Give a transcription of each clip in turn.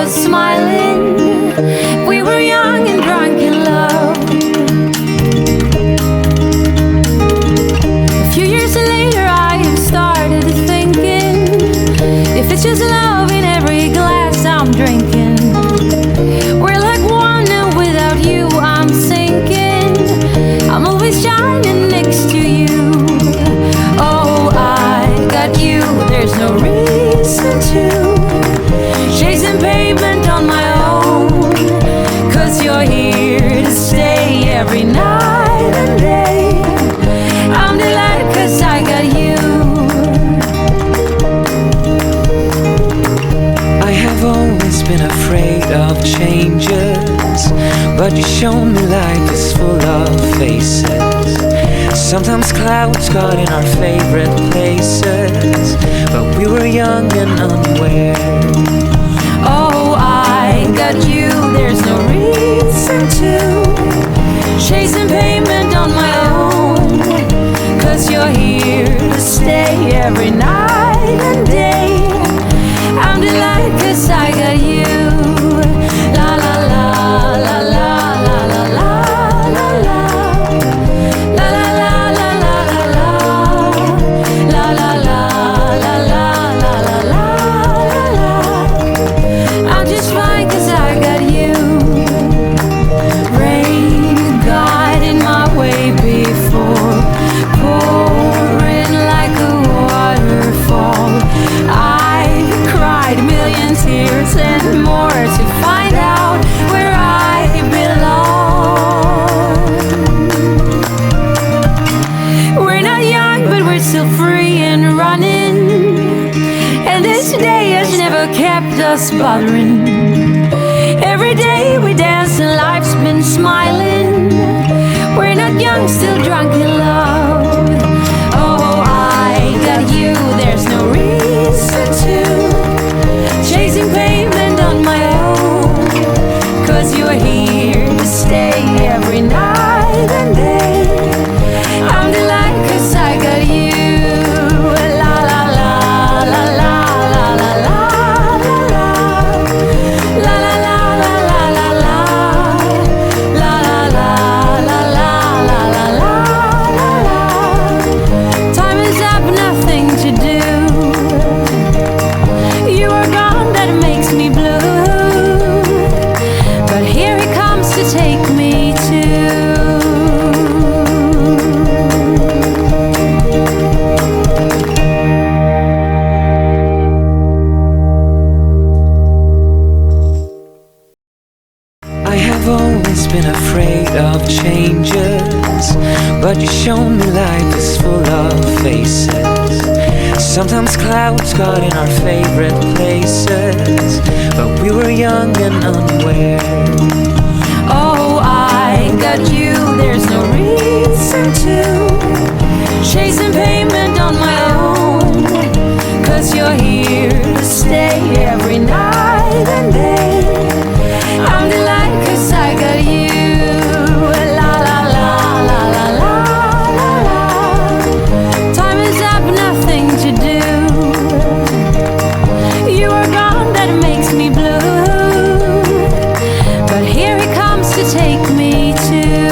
was smiling. We were young and drunk in love. A few years later I have started thinking, if it's just love in every glass I'm drinking, we're like one and without you I'm sinking. I'm always shining next to you. Oh, I got you, there's no reason to chasing pavement on my own, 'cause you're here to stay every night and day. I'm delighted 'cause I got you. I have always been afraid of changes, but you show me life is full of faces. Sometimes clouds got in our favorite places, but we were young and unaware. Oh, I got you, there's no reason to chasing pavement on my own, 'cause you're here to stay every night and day. I'm delighted 'cause I got you. La la la la la la la la la la. La la la la la la la. La la la la la la la la la. I'm just fine 'cause I got you. Rain got in my way before, pouring like a waterfall. I cried a million tears and more to find out where I belong. We're not young, but we're still free and running, and this day has never kept us bothering. Every day we dance and life's been smiling. We're not young, still drunk in love. Oh, I got you, there's no reason to chasing pavement on my own, 'cause you're here to stay every night and day. I'm delighted 'cause I got you. La la la la la la la la la la. La la la la la la la. La la la la la la la la la. Time is up, nothing to do. You are gone, that makes me blue, but here he comes to take me too. I have always been afraid of changes, but you show me life is full of faces. Sometimes clouds got in our favorite places, but we were young and unaware. Oh, I got you, there's no reason to chasing pavement on my own, 'cause you're here to stay every night and day. I'm delighted 'cause I got you. La la la la la la la la. Time is up, nothing to do. You are gone, that makes me blue, but here he comes to take me too.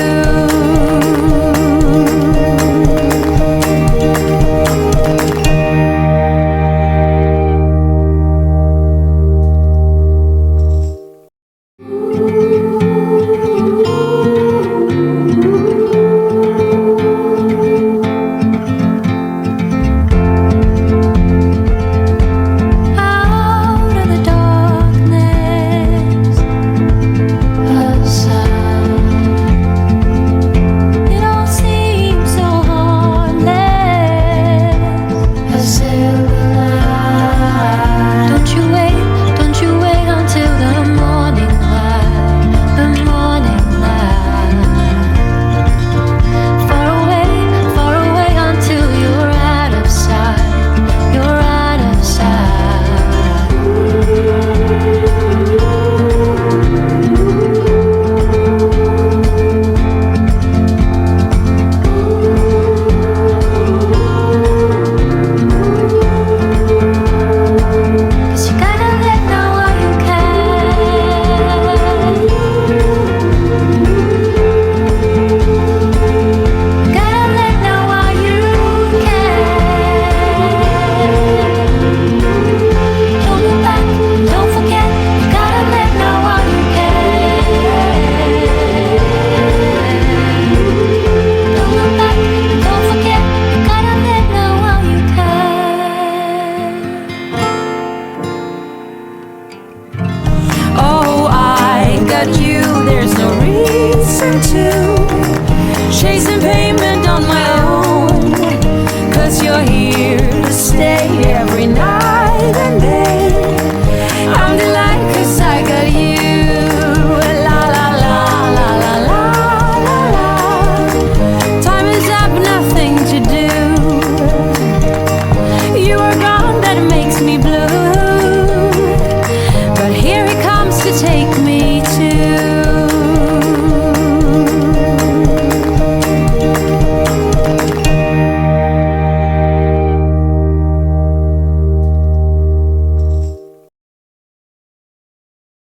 every night.